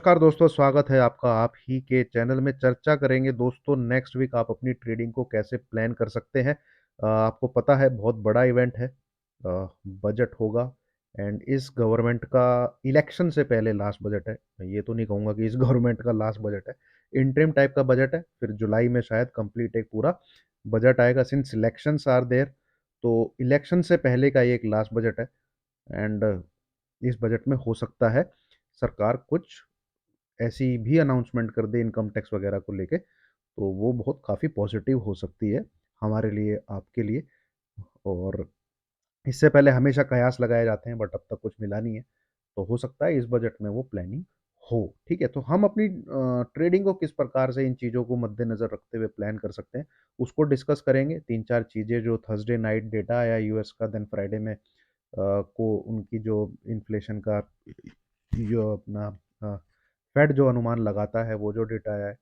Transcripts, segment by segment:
नमस्कार दोस्तों, स्वागत है आपका आप ही के चैनल में। चर्चा करेंगे दोस्तों नेक्स्ट वीक आप अपनी ट्रेडिंग को कैसे प्लान कर सकते हैं। आपको पता है बहुत बड़ा इवेंट है, बजट होगा। एंड इस गवर्नमेंट का इलेक्शन से पहले लास्ट बजट है। मैं ये तो नहीं कहूँगा कि इस गवर्नमेंट का लास्ट बजट है, इंटरिम टाइप का बजट है। फिर जुलाई में शायद कंप्लीट एक पूरा बजट आएगा सिंस इलेक्शंस आर देयर। तो इलेक्शन से पहले का ये एक लास्ट बजट है। एंड इस बजट में हो सकता है सरकार कुछ ऐसी भी अनाउंसमेंट कर दे इनकम टैक्स वगैरह को लेके, तो वो बहुत काफ़ी पॉजिटिव हो सकती है हमारे लिए, आपके लिए। और इससे पहले हमेशा कयास लगाए जाते हैं बट अब तक कुछ मिला नहीं है। तो हो सकता है इस बजट में वो प्लानिंग हो। ठीक है, तो हम अपनी ट्रेडिंग को किस प्रकार से इन चीज़ों को मद्देनज़र रखते हुए प्लान कर सकते हैं, उसको डिस्कस करेंगे। 3-4 चीज़ें जो थर्सडे नाइट डेटा आया यूएस का, देन फ्राइडे में को उनकी जो इन्फ्लेशन का जो अपना फेड जो अनुमान लगाता है, वो जो डेटा है,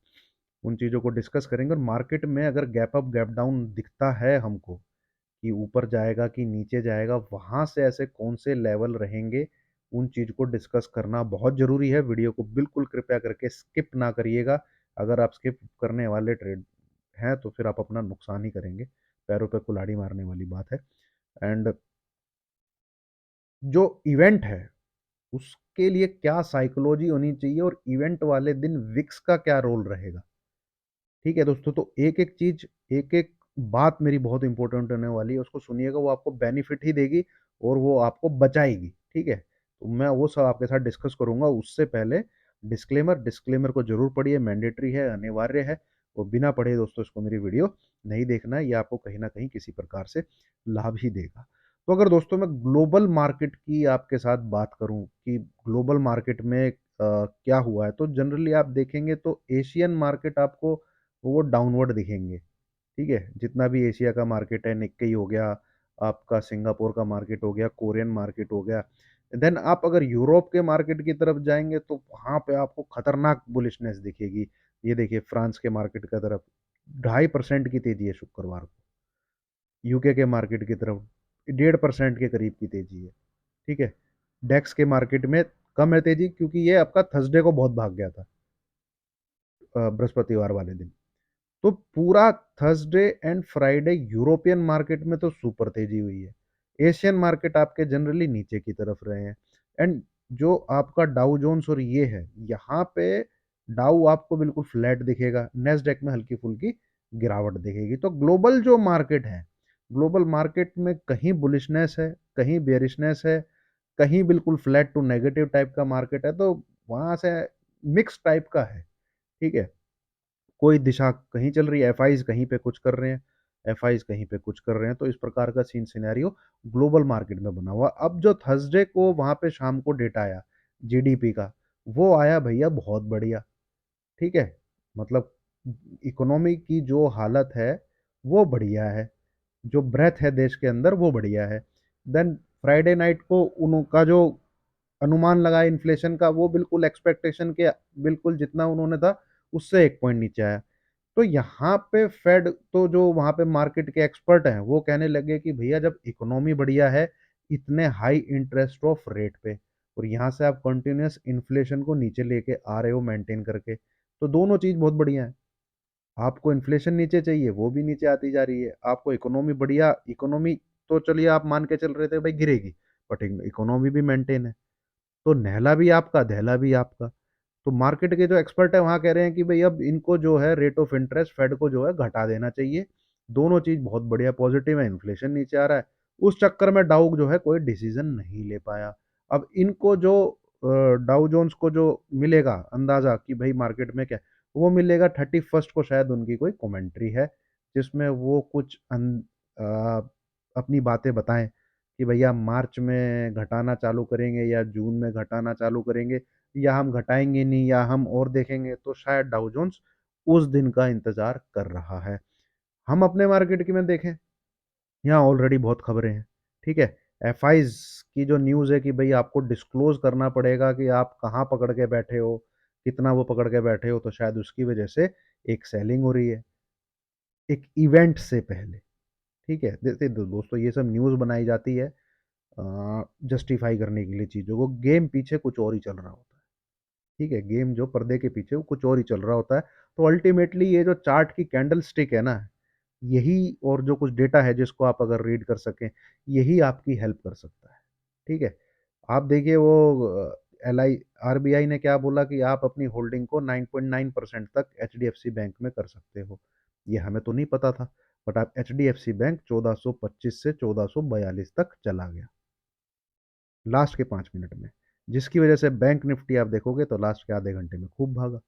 उन चीज़ों को डिस्कस करेंगे। और मार्केट में अगर गैप अप गैप डाउन दिखता है हमको कि ऊपर जाएगा कि नीचे जाएगा, वहाँ से ऐसे कौन से लेवल रहेंगे, उन चीज़ को डिस्कस करना बहुत ज़रूरी है। वीडियो को बिल्कुल कृपया करके स्किप ना करिएगा। अगर आप स्किप करने वाले ट्रेड हैं तो फिर आप अपना नुकसान ही करेंगे, पैरों पे कुल्हाड़ी मारने वाली बात है। एंड जो इवेंट है उसके लिए क्या साइकोलॉजी होनी चाहिए और इवेंट वाले दिन विक्स का क्या रोल रहेगा। ठीक है दोस्तों, तो एक-एक चीज़, एक-एक बात मेरी बहुत इंपॉर्टेंट होने वाली है, उसको सुनिएगा। वो आपको बेनिफिट ही देगी और वो आपको बचाएगी, ठीक है? तो मैं वो सब आपके साथ डिस्कस करूँगा। उससे पहले डिस्क्लेमर को ज़रूर पढ़िए, मैंडेटरी है, अनिवार्य है। और बिना पढ़े दोस्तों इसको मेरी वीडियो नहीं देखना है, ये आपको कहीं न कहीं किसी प्रकार से लाभ ही देगा। तो अगर दोस्तों मैं ग्लोबल मार्केट की आपके साथ बात करूँ कि ग्लोबल मार्केट में क्या हुआ है, तो जनरली आप देखेंगे तो एशियन मार्केट आपको वो डाउनवर्ड दिखेंगे, ठीक है? जितना भी एशिया का मार्केट है, निक्केई हो गया, आपका सिंगापुर का मार्केट हो गया, कोरियन मार्केट हो गया। देन आप अगर यूरोप के मार्केट की तरफ जाएँगे तो वहाँ पे आपको खतरनाक बुलिशनेस दिखेगी। ये देखिए फ्रांस के मार्केट की तरफ 2.5% की तेज़ी है शुक्रवार को। यूके के मार्केट की तरफ 1.5% के करीब की तेज़ी है, ठीक है? डेक्स के मार्केट में कम है तेज़ी, क्योंकि ये आपका थर्सडे को बहुत भाग गया था, बृहस्पतिवार वाले दिन। तो पूरा Thursday and Friday European market में तो सुपर तेजी हुई है। एशियन मार्केट आपके जनरली नीचे की तरफ रहे हैं। एंड जो आपका डाउ जोन्स और ये है, यहाँ पे डाउ आपको बिल्कुल फ्लैट दिखेगा, नेस्डेक में हल्की फुल्की गिरावट दिखेगी। तो ग्लोबल जो मार्केट है, ग्लोबल मार्केट में कहीं बुलिशनेस है, कहीं बेरिशनेस है, कहीं बिल्कुल फ्लैट टू नेगेटिव टाइप का मार्केट है। तो वहाँ से मिक्स टाइप का है, ठीक है? कोई दिशा कहीं चल रही है, एफआईज़ कहीं पे कुछ कर रहे हैं, एफआईज़ कहीं पे कुछ कर रहे हैं। तो इस प्रकार का सीन सिनेरियो ग्लोबल मार्केट में बना हुआ। अब जो थर्सडे को वहाँ पे शाम को डेटा आया जीडीपी का, वो आया भैया बहुत बढ़िया, ठीक है? मतलब इकोनॉमी की जो हालत है, वो बढ़िया है। जो ब्रेथ है देश के अंदर, वो बढ़िया है। देन फ्राइडे नाइट को उनका जो अनुमान लगा इन्फ्लेशन का, वो बिल्कुल एक्सपेक्टेशन के बिल्कुल जितना उन्होंने था, उससे 1 पॉइंट नीचे आया। तो यहाँ पे फेड, तो जो वहाँ पे मार्केट के एक्सपर्ट हैं, वो कहने लगे कि भैया जब इकोनॉमी बढ़िया है, इतने हाई इंटरेस्ट ऑफ रेट पे, और यहाँ से आप कंटिन्यूअस इन्फ्लेशन को नीचे लेके आ रहे हो मेंटेन करके, तो दोनों चीज़ बहुत बढ़िया है। आपको इन्फ्लेशन नीचे चाहिए, वो भी नीचे आती जा रही है। आपको इकोनॉमी बढ़िया, इकोनॉमी तो चलिए आप मान के चल रहे थे भाई गिरेगी, बट इकोनॉमी भी मेंटेन है। तो नहला भी आपका, दहला भी आपका। तो मार्केट के जो एक्सपर्ट है वहाँ कह रहे हैं कि भई अब इनको जो है रेट ऑफ इंटरेस्ट फेड को जो है घटा देना चाहिए। दोनों चीज़ बहुत बढ़िया पॉजिटिव है, इन्फ्लेशन नीचे आ रहा है। उस चक्कर में डाउ जो है कोई डिसीज़न नहीं ले पाया। अब इनको जो डाउ जोन्स को जो मिलेगा अंदाज़ा कि भई मार्केट में क्या है, वो मिलेगा 31st को, शायद उनकी कोई कमेंट्री है, जिसमें वो कुछ अपनी बातें बताएँ कि भैया मार्च में घटाना चालू करेंगे या जून में घटाना चालू करेंगे, या हम घटाएँगे नहीं या हम और देखेंगे। तो शायद डाउ जोन्स उस दिन का इंतज़ार कर रहा है। हम अपने मार्केट की में देखें, यहाँ ऑलरेडी बहुत खबरें हैं, ठीक है? एफआईज़ की जो न्यूज़ है कि भई आपको डिस्क्लोज़ करना पड़ेगा कि आप कहाँ पकड़ के बैठे हो, कितना वो पकड़ के बैठे हो, तो शायद उसकी वजह से एक सेलिंग हो रही है, एक इवेंट से पहले, ठीक है? देखिए दोस्तों, ये सब न्यूज़ बनाई जाती है जस्टिफाई करने के लिए चीज़ों को, गेम पीछे कुछ और ही चल रहा होता है। ठीक है, गेम जो पर्दे के पीछे वो कुछ और ही चल रहा होता है। तो अल्टीमेटली ये जो चार्ट की कैंडल स्टिक है ना, यही और जो कुछ डेटा है जिसको आप अगर रीड कर सकें, यही आपकी हेल्प कर सकता है। ठीक है? आप देखिए वो एलआई आरबीआई ने क्या बोला कि आप अपनी होल्डिंग को 9.9% तक एचडीएफसी बैंक में कर सकते हो। ये हमें तो नहीं पता था, बट आप एचडीएफसी बैंक 1425 से 1442 तक चला गया लास्ट के 5 मिनट में, जिसकी वजह से बैंक निफ्टी आप देखोगे तो लास्ट के आधे घंटे में खूब भागा।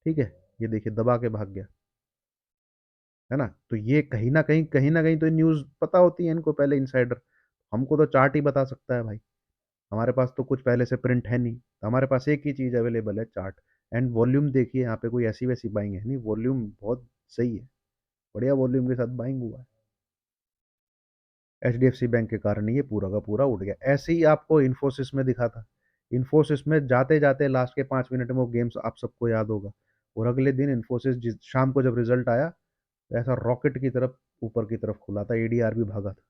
ठीक है, ये देखिए दबा के भाग गया, है ना? तो ये कहीं ना कहीं तो न्यूज़ पता होती है इनको पहले इनसाइडर। हमको तो चार्ट ही बता सकता है भाई। हमारे पास तो कुछ पहले से प्रिंट है नहीं, तो हमारे पास एक ही चीज़ अवेलेबल है, चार्ट। एंड वॉल्यूम देखिए, यहाँ पे कोई ऐसी वैसी बाइंग है नहीं, वॉल्यूम बहुत सही है, बढ़िया वॉल्यूम के साथ बाइंग हुआ है। एचडीएफसी बैंक के कारण ये पूरा का पूरा उठ गया। ऐसे ही आपको इन्फोसिस में दिखा था। इन्फोसिस में जाते जाते लास्ट के 5 मिनट में वो गेम्स आप सबको याद होगा। और अगले दिन इन्फोसिस जिस शाम को जब रिजल्ट आया, तो ऐसा रॉकेट की तरफ ऊपर की तरफ खुला था, एडीआर भी भागा था।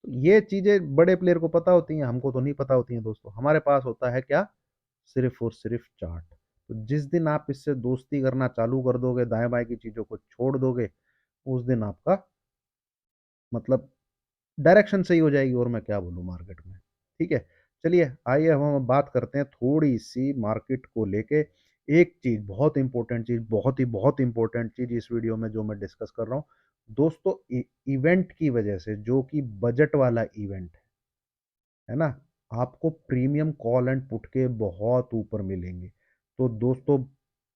तो ये चीजें बड़े प्लेयर को पता होती हैं, हमको तो नहीं पता होती हैं दोस्तों। हमारे पास होता है क्या? सिर्फ और सिर्फ चार्ट। तो जिस दिन आप इससे दोस्ती करना चालू कर दोगे, दाएं बाएं की चीजों को छोड़ दोगे, उस दिन आपका मतलब डायरेक्शन सही हो जाएगी। और मैं क्या बोलूँ मार्केट में। ठीक है, चलिए आइए हम बात करते हैं थोड़ी सी मार्केट को लेके। एक चीज बहुत इंपॉर्टेंट चीज, बहुत इंपॉर्टेंट चीज इस वीडियो में जो मैं डिस्कस कर रहा हूँ दोस्तों, इवेंट की वजह से, जो कि बजट वाला इवेंट है ना, आपको प्रीमियम कॉल एंड पुट के बहुत ऊपर मिलेंगे। तो दोस्तों,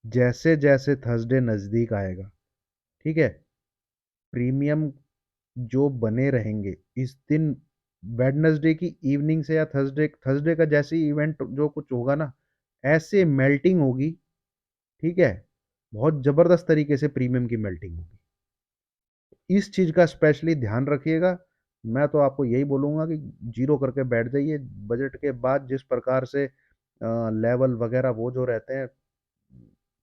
जैसे जैसे थर्सडे नजदीक आएगा, ठीक है, प्रीमियम जो बने रहेंगे इस दिन, वेडनेसडे की इवनिंग से या थर्सडे थर्सडे का जैसे ही इवेंट जो कुछ होगा ना, ऐसे मेल्टिंग होगी। ठीक है, बहुत जबरदस्त तरीके से प्रीमियम की मेल्टिंग होगी। इस चीज का स्पेशली ध्यान रखिएगा। मैं तो आपको यही बोलूंगा कि जीरो करके बैठ जाइए। बजट के बाद जिस प्रकार से लेवल वगैरह वो जो रहते हैं,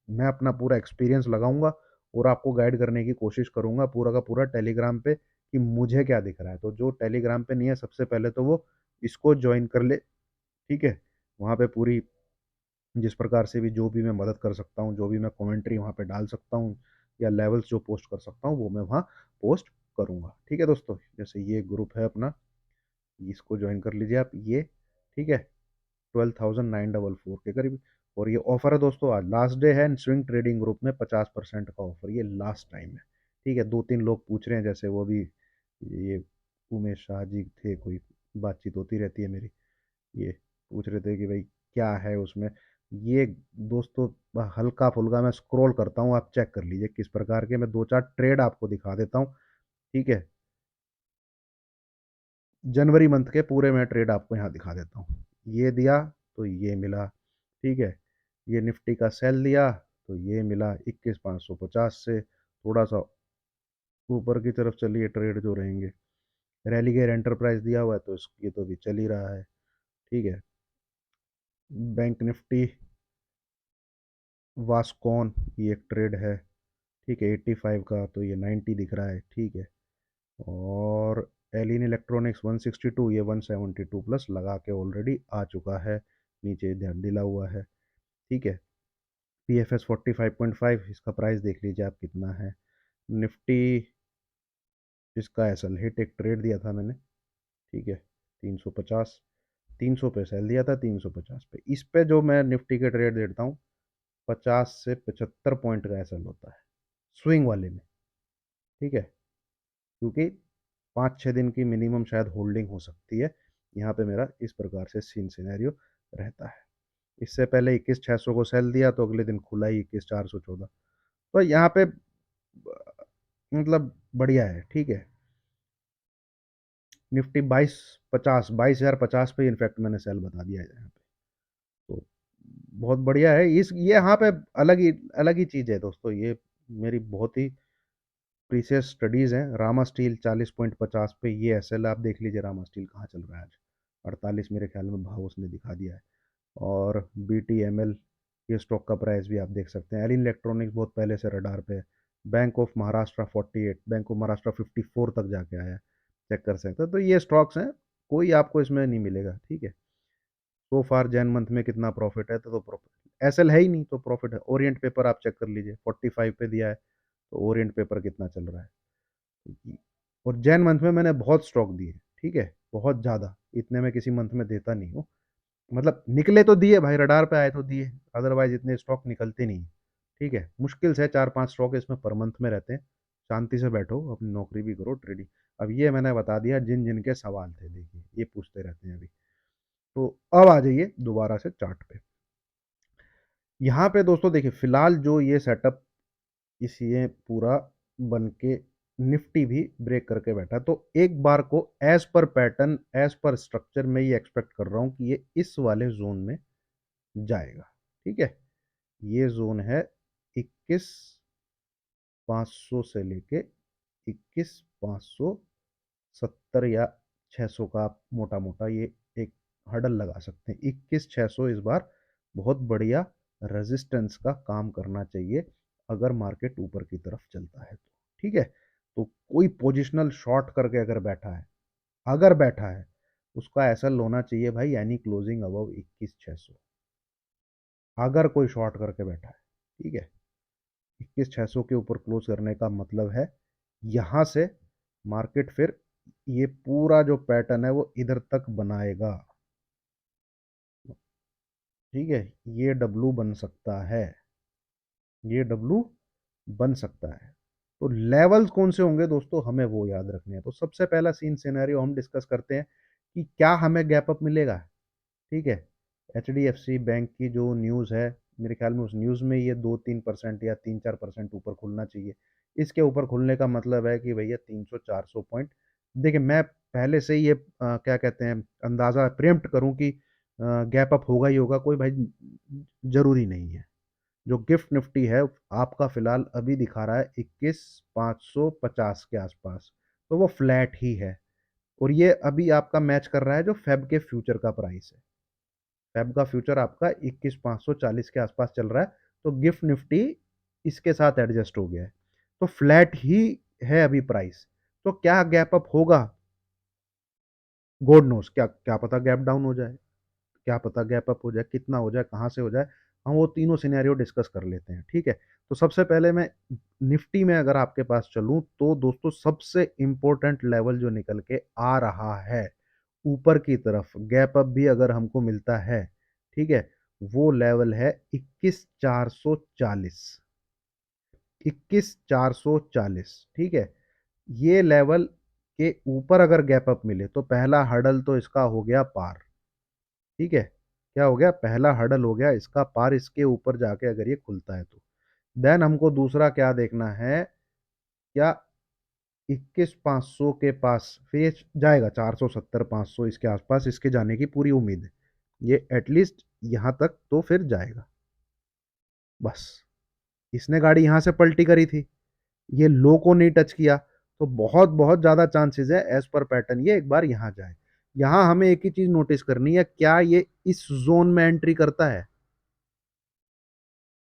मैं अपना पूरा एक्सपीरियंस लगाऊंगा और आपको गाइड करने की कोशिश करूंगा पूरा का पूरा टेलीग्राम पे, कि मुझे क्या दिख रहा है। तो जो टेलीग्राम पे नहीं है, सबसे पहले तो वो इसको ज्वाइन कर ले। ठीक है, वहाँ पे पूरी जिस प्रकार से भी जो भी मैं मदद कर सकता हूँ, जो भी मैं कमेंट्री वहाँ पे डाल सकता हूँ, या लेवल्स जो पोस्ट कर सकता हूँ, वो मैं वहाँ पोस्ट करूँगा। ठीक है दोस्तों, जैसे ये ग्रुप है अपना, इसको ज्वाइन कर लीजिए आप ये। ठीक है, 12,944 के करीब। और ये ऑफर है दोस्तों, आज लास्ट डे है। स्विंग ट्रेडिंग ग्रुप में 50% का ऑफर, ये लास्ट टाइम है। ठीक है, 2-3 लोग पूछ रहे हैं, जैसे वो भी ये उमेश शाह जी थे, कोई बातचीत होती रहती है मेरी, ये पूछ रहे थे कि भाई क्या है उसमें। ये दोस्तों हल्का फुल्का मैं स्क्रॉल करता हूँ, आप चेक कर लीजिए किस प्रकार के, मैं 2-4 ट्रेड आपको दिखा देता हूँ। ठीक है, जनवरी मंथ के पूरे मैं ट्रेड आपको यहाँ दिखा देता हूँ। ये दिया तो ये मिला। ठीक है, ये निफ्टी का सेल दिया तो ये मिला 21,550 से थोड़ा सा ऊपर की तरफ चलिए ट्रेड जो रहेंगे। रेलीगेयर एंटरप्राइज दिया हुआ है तो ये तो भी चल ही रहा है। ठीक है, बैंक निफ्टी वास्कॉन, ये एक ट्रेड है। ठीक है, 85 का तो ये 90 दिख रहा है। ठीक है, और एलिन इलेक्ट्रॉनिक्स 162, ये 172 प्लस लगा के ऑलरेडी आ चुका है, नीचे ध्यान दिला हुआ है। ठीक है, पी एफ एस 45.5, इसका प्राइस देख लीजिए आप कितना है। निफ्टी, इसका एसल हिट एक ट्रेड दिया था मैंने। ठीक है, 350, 300 पे सेल दिया था, 350 पे। इस पे जो मैं निफ्टी के ट्रेड देता हूँ, 50 से 75 पॉइंट का एसल होता है स्विंग वाले में। ठीक है, क्योंकि 5-6 दिन की मिनिमम शायद होल्डिंग हो सकती है। यहाँ पे मेरा इस प्रकार से सीन सिनेरियो रहता है। इससे पहले 21,600 को सेल दिया तो अगले दिन खुला ही 21,414। तो यहाँ पे मतलब बढ़िया है। ठीक है, निफ्टी 22,50 पे इनफैक्ट मैंने सेल बता दिया है यहाँ पे। तो बहुत बढ़िया है। इस ये यहाँ पे अलग ही चीज़ है दोस्तों। ये मेरी बहुत ही प्रीसियस स्टडीज़ हैं। रामा स्टील 40.50 पे ये एसएल, आप देख लीजिए रामा स्टील कहाँ चल रहा है आज। 48 मेरे ख्याल में भाव उसने दिखा दिया है। और बी टी एम एल, ये स्टॉक का प्राइस भी आप देख सकते हैं। एलिन इलेक्ट्रॉनिक्स बहुत पहले से रडार पे है। Bank of Maharashtra 48, bank of Maharashtra 54 तक जाके आया है, चेक कर सकते हैं। तो ये स्टॉक्स हैं, कोई आपको इसमें नहीं मिलेगा। ठीक है, सो फार जैन मंथ में कितना प्रॉफिट है, तो प्रॉफिट एसएल है ही नहीं तो प्रॉफिट है। ओरिएंट पेपर आप चेक कर लीजिए 45 पे दिया है, तो ओरिएंट पेपर कितना चल रहा है। और जैन मंथ में मैंने बहुत स्टॉक दिए, ठीक है, बहुत ज़्यादा, इतने में किसी मंथ में देता नहीं हूँ। मतलब निकले तो दिए भाई, रडार पे आए तो दिए, अदरवाइज इतने स्टॉक निकलते नहीं। ठीक है, मुश्किल से 4-5 स्टॉक इसमें पर मंथ में रहते हैं। शांति से बैठो, अपनी नौकरी भी करो, ट्रेडिंग। अब ये मैंने बता दिया जिन जिन के सवाल थे, देखिए ये पूछते रहते हैं अभी। तो अब आ जाइए दोबारा से चार्ट पे। यहाँ पे दोस्तों देखिए, फिलहाल जो ये सेटअप, इस ये पूरा बन के निफ्टी भी ब्रेक करके बैठा, तो एक बार को as per pattern, as per structure में ये एक्सपेक्ट कर रहा हूँ कि ये इस वाले जोन में जाएगा। ठीक है, ये जोन है 21,500 से लेके 21,570 या 600 का, आप मोटा मोटा ये एक हर्डल लगा सकते हैं। 21,600 इस बार बहुत बढ़िया रेजिस्टेंस का काम करना चाहिए, अगर मार्केट ऊपर की तरफ चलता है तो। ठीक है, तो कोई पोजिशनल शॉर्ट करके अगर बैठा है, अगर बैठा है, उसका ऐसा होना चाहिए भाई, यानी क्लोजिंग अबव 21,600, अगर कोई शॉर्ट करके बैठा है। ठीक है, 21,600 के ऊपर क्लोज करने का मतलब है यहां से मार्केट फिर ये पूरा जो पैटर्न है वो इधर तक बनाएगा। ठीक है, ये डब्लू बन सकता है, ये डब्लू बन सकता है। तो लेवल्स कौन से होंगे दोस्तों, हमें वो याद रखने हैं। तो सबसे पहला सीन सिनेरियो हम डिस्कस करते हैं कि क्या हमें गैप अप मिलेगा। ठीक है, एचडीएफसी बैंक की जो न्यूज़ है, मेरे ख्याल में उस न्यूज़ में ये 2-3% या 3-4% ऊपर खुलना चाहिए। इसके ऊपर खुलने का मतलब है कि भैया 300-400 पॉइंट, देखिए मैं पहले से ही ये क्या कहते हैं, अंदाज़ा प्रेम्प्ट करूं कि गैप अप होगा ही होगा, कोई भाई ज़रूरी नहीं है। जो गिफ्ट निफ्टी है आपका फिलहाल अभी दिखा रहा है 21,550 के आसपास, तो वो फ्लैट ही है। और ये अभी आपका मैच कर रहा है जो फेब के फ्यूचर का प्राइस है। फेब का फ्यूचर आपका 21,540 के आसपास चल रहा है, तो गिफ्ट निफ्टी इसके साथ एडजस्ट हो गया है, तो फ्लैट ही है अभी प्राइस। तो क्या गैप अप होगा, गॉड नोस, क्या क्या पता गैप डाउन हो जाए, क्या पता गैप अप हो जाए, कितना हो जाए, कहाँ से हो जाए, हम वो तीनों सिनेरियो डिस्कस कर लेते हैं। ठीक है, तो सबसे पहले मैं निफ्टी में अगर आपके पास चलूं, तो दोस्तों सबसे इंपॉर्टेंट लेवल जो निकल के आ रहा है ऊपर की तरफ, गैप अप भी अगर हमको मिलता है, ठीक है, वो लेवल है 21,440, 21,440। ठीक है, ये लेवल के ऊपर अगर गैप अप मिले तो पहला हर्डल तो इसका हो गया पार। ठीक है, क्या हो गया, पहला हर्डल हो गया इसका पार, इसके ऊपर जाके अगर ये खुलता है तो देन हमको दूसरा क्या देखना है, क्या 21,500 के पास फिर ये जाएगा, 470-500 इसके आसपास इसके जाने की पूरी उम्मीद है, ये एटलीस्ट यहां तक तो फिर जाएगा। बस, इसने गाड़ी यहां से पलटी करी थी, ये लो को नहीं टच किया, तो बहुत बहुत ज्यादा चांसेस है एज पर पैटर्न ये एक बार यहां जाए। यहां हमें एक ही चीज नोटिस करनी है, क्या ये इस जोन में एंट्री करता है।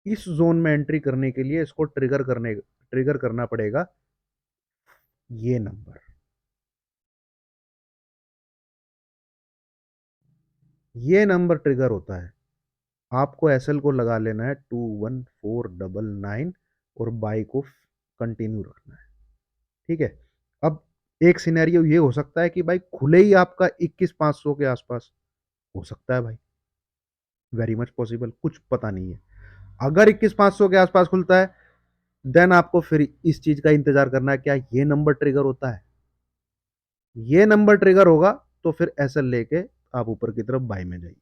इस जोन में एंट्री करने के लिए इसको ट्रिगर करना पड़ेगा ये नंबर, ये नंबर ट्रिगर होता है। आपको एसएल को लगा लेना है 21499 और बाई को कंटिन्यू रखना है। ठीक है, अब एक सिनेरियो ये हो सकता है कि भाई खुले ही आपका 21,500 के आसपास, हो सकता है भाई, वेरी मच पॉसिबल, कुछ पता नहीं है। अगर 21,500 के आसपास खुलता है, देन आपको फिर इस चीज का इंतजार करना है, क्या ये नंबर ट्रिगर होता है। ये नंबर ट्रिगर होगा तो फिर एसएल लेके आप ऊपर की तरफ बाई में जाइए।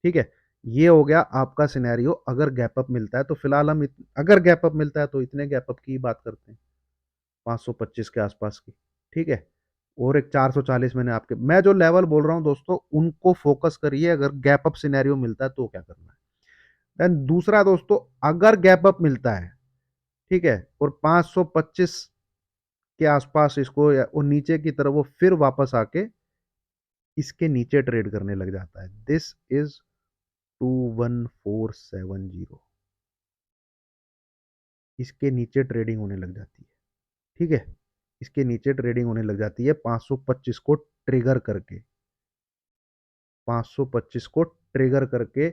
ठीक है, ये हो गया आपका सिनेरियो अगर गैप अप मिलता है। तो फिलहाल हम अगर गैप अप मिलता है तो इतने गैप अप की बात करते हैं, 525 के आसपास की। ठीक है, और एक 440 मैंने आपके, मैं जो लेवल बोल रहा हूं दोस्तों उनको फोकस करिए, अगर गैप अप सिनेरियो मिलता है तो क्या करना है। देन दूसरा दोस्तों, अगर गैप अप मिलता है, ठीक है, और 525 के आसपास इसको और नीचे की तरफ वो फिर वापस आके इसके नीचे ट्रेड करने लग जाता है, दिस इज 21470, इसके नीचे ट्रेडिंग होने लग जाती है। ठीक है, इसके नीचे ट्रेडिंग होने लग जाती है 525 को ट्रिगर करके, 525 को ट्रिगर करके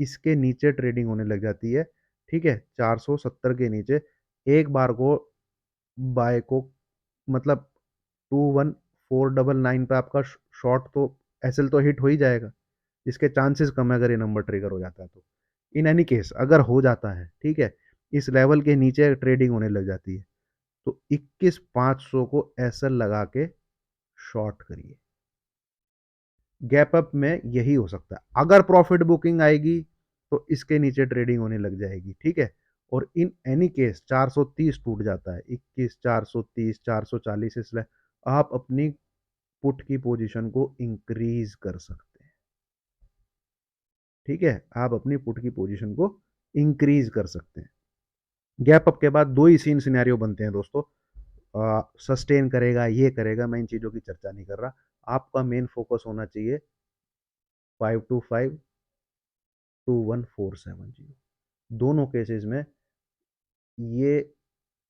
इसके नीचे ट्रेडिंग होने लग जाती है, ठीक है, 470 के नीचे एक बार को बाय को, मतलब 21499 पे आपका शॉर्ट तो एसएल तो हिट हो ही जाएगा। इसके चांसेस कम है अगर ये नंबर ट्रिगर हो जाता है तो। इन एनी केस अगर हो जाता है, ठीक है, इस लेवल के नीचे ट्रेडिंग होने लग जाती है, तो 21,500 को एसएल लगा के शॉर्ट करिए। गैप अप में यही हो सकता है, अगर प्रॉफिट बुकिंग आएगी तो इसके नीचे ट्रेडिंग होने लग जाएगी, ठीक है। और इन एनी केस 430 टूट जाता है, 21, 430, 440, इसलिए आप अपनी पुट की पोजीशन को इंक्रीज कर सकते हैं, ठीक है, आप अपनी पुट की पोजीशन को इंक्रीज कर सकते हैं। गैप अप के बाद दो ही सीन सिनेरियो बनते हैं दोस्तों, सस्टेन करेगा, ये करेगा, मैं इन चीज़ों की चर्चा नहीं कर रहा। आपका मेन फोकस होना चाहिए 525 2147 दोनों केसेस में ये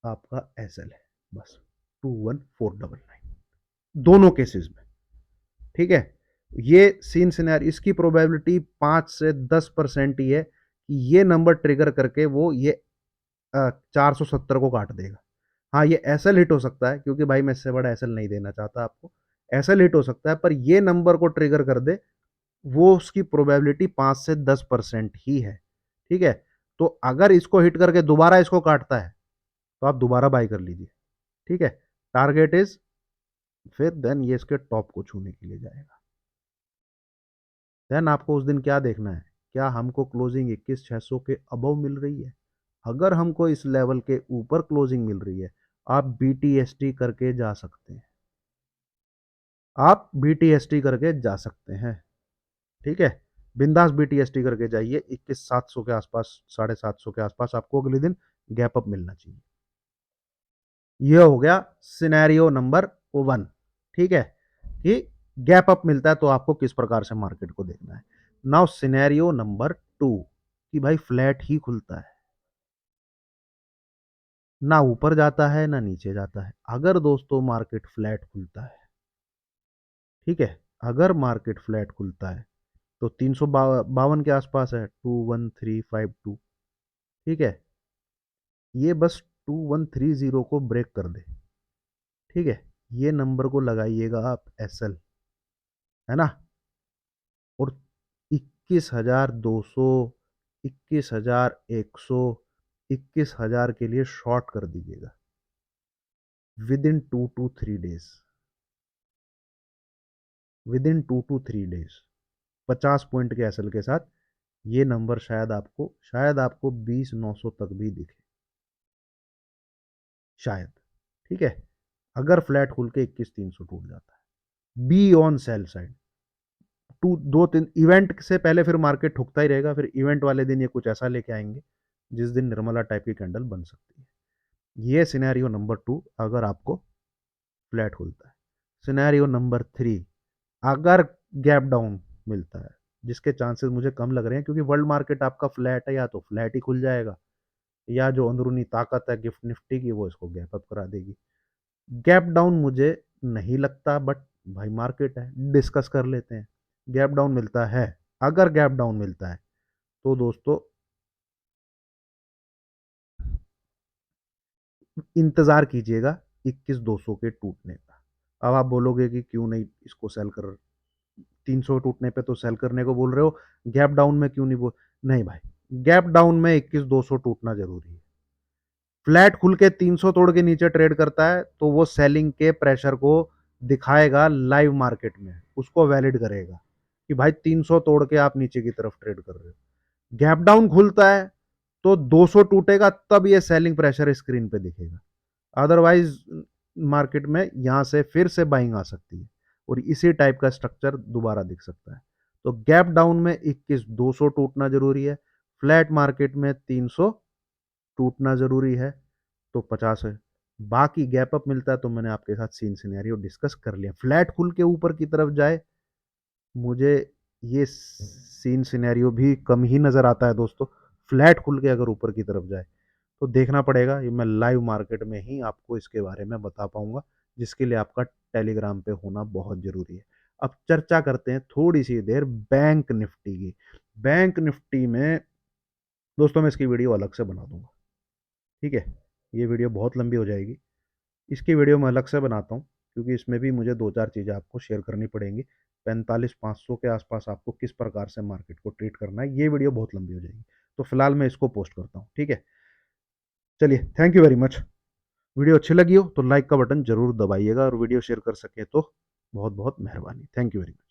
आपका एसएल है, बस 21499 दोनों केसेस में, ठीक है। ये सीन सिनेरियो, इसकी प्रोबेबिलिटी 5 से 10% ही है कि ये नंबर ट्रिगर करके वो ये 470 को काट देगा। हाँ, ये एसएल हिट हो सकता है, क्योंकि भाई मैं इससे बड़ा एसएल नहीं देना चाहता आपको। एसएल हिट हो सकता है, पर ये नंबर को ट्रिगर कर दे, वो उसकी प्रोबेबिलिटी 5 से 10% ही है, ठीक है। तो अगर इसको हिट करके दोबारा इसको काटता है तो आप दोबारा बाय कर लीजिए, ठीक है। टारगेट इज, फिर देन ये इसके टॉप को छूने के लिए जाएगा। देन आपको उस दिन क्या देखना है, क्या हमको क्लोजिंग 21,600 के अबव मिल रही है। अगर हमको इस लेवल के ऊपर क्लोजिंग मिल रही है, आप बीटीएसटी करके जा सकते हैं, आप बीटीएसटी करके जा सकते हैं, ठीक है। बिंदास बीटीएसटी करके जाइए, 21,700 के आसपास, 750 के आसपास आपको अगले दिन गैप अप मिलना चाहिए। ये हो गया सिनेरियो नंबर 1, ठीक है, कि गैप अप मिलता है तो आपको किस प्रकार से मार्केट को देखना है। नाउ सिनेरियो नंबर 2, कि भाई फ्लैट ही खुलता है, ना ऊपर जाता है ना नीचे जाता है। अगर दोस्तों मार्केट फ्लैट खुलता है, ठीक है, अगर मार्केट फ्लैट खुलता है तो 352 के आसपास है, 21352, ठीक है। ये बस 2130 को ब्रेक कर दे, ठीक है, ये नंबर को लगाइएगा आप एसएल, है ना। और 21,200, 21,100, 21,000 के लिए शॉर्ट कर दीजिएगा with in 2 to 3 days, with in 2 to 3 days 50 point के एसएल के साथ ये नंबर शायद आपको 20,900 तक भी दिखे, शायद, ठीक है। अगर फ्लैट खुल के 21,300 टूट जाता है, be on sell side. 2 3 event से पहले फिर मार्केट ठुकता ही रहेगा, फिर इवेंट वाले दिन ये कुछ ऐसा लेके आएंगे जिस दिन निर्मला टाइप की कैंडल बन सकती है। ये सिनेरियो नंबर 2, अगर आपको फ्लैट खुलता है। सिनेरियो नंबर 3, अगर गैप डाउन मिलता है, जिसके चांसेस मुझे कम लग रहे हैं, क्योंकि वर्ल्ड मार्केट आपका फ्लैट है, या तो फ्लैट ही खुल जाएगा, या जो अंदरूनी ताकत है गिफ्ट निफ्टी की वो इसको गैप अप करा देगी। गैप डाउन मुझे नहीं लगता, बट भाई मार्केट है, डिस्कस कर लेते हैं। गैप डाउन मिलता है, अगर गैप डाउन मिलता है तो दोस्तों इंतजार कीजिएगा 21,200 के टूटने का। अब आप बोलोगे कि क्यों नहीं इसको सेल कर, 300 टूटने पे तो सेल करने को बोल रहे हो, गैप डाउन में क्यों नहीं बोल। नहीं भाई, गैप डाउन में 21,200 टूटना जरूरी है। फ्लैट खुल के 300 तोड़ के नीचे ट्रेड करता है तो वो सेलिंग के प्रेशर को दिखाएगा लाइव मार्केट में, उसको वैलिड करेगा कि भाई 300 तोड़ के आप नीचे की तरफ ट्रेड कर रहे हो। गैप डाउन खुलता है तो 200 टूटेगा, तब ये सेलिंग प्रेशर स्क्रीन पे दिखेगा। अदरवाइज मार्केट में यहां से फिर से बाइंग आ सकती है और इसी टाइप का स्ट्रक्चर दोबारा दिख सकता है। तो गैप डाउन में 21,200 टूटना जरूरी है, फ्लैट मार्केट में 300 टूटना जरूरी है, तो 50 है। बाकी गैप अप मिलता है तो मैंने आपके साथ सीन सिनेरियो डिस्कस कर लिया। फ्लैट खुल के ऊपर की तरफ जाए, मुझे ये सीन सिनेरियो भी कम ही नज़र आता है दोस्तों। फ्लैट खुल के अगर ऊपर की तरफ जाए तो देखना पड़ेगा, ये मैं लाइव मार्केट में ही आपको इसके बारे में बता पाऊंगा, जिसके लिए आपका टेलीग्राम पे होना बहुत ज़रूरी है। अब चर्चा करते हैं थोड़ी सी देर बैंक निफ्टी की। बैंक निफ्टी में दोस्तों मैं इसकी वीडियो अलग से बना दूंगा, ठीक है। ये वीडियो बहुत लंबी हो जाएगी, इसकी वीडियो मैं अलग से बनाता हूँ, क्योंकि इसमें भी मुझे दो चार चीज़ें आपको शेयर करनी पड़ेंगी। 45-500 के आसपास आपको किस प्रकार से मार्केट को ट्रीट करना है, ये वीडियो बहुत लंबी हो जाएगी। तो फिलहाल मैं इसको पोस्ट करता हूँ, ठीक है। चलिए, thank you very much. Video अच्छी लगी हो तो लाइक का बटन जरूर दबाइएगा, और वीडियो शेयर कर सके तो बहुत बहुत मेहरबानी। Thank you very much.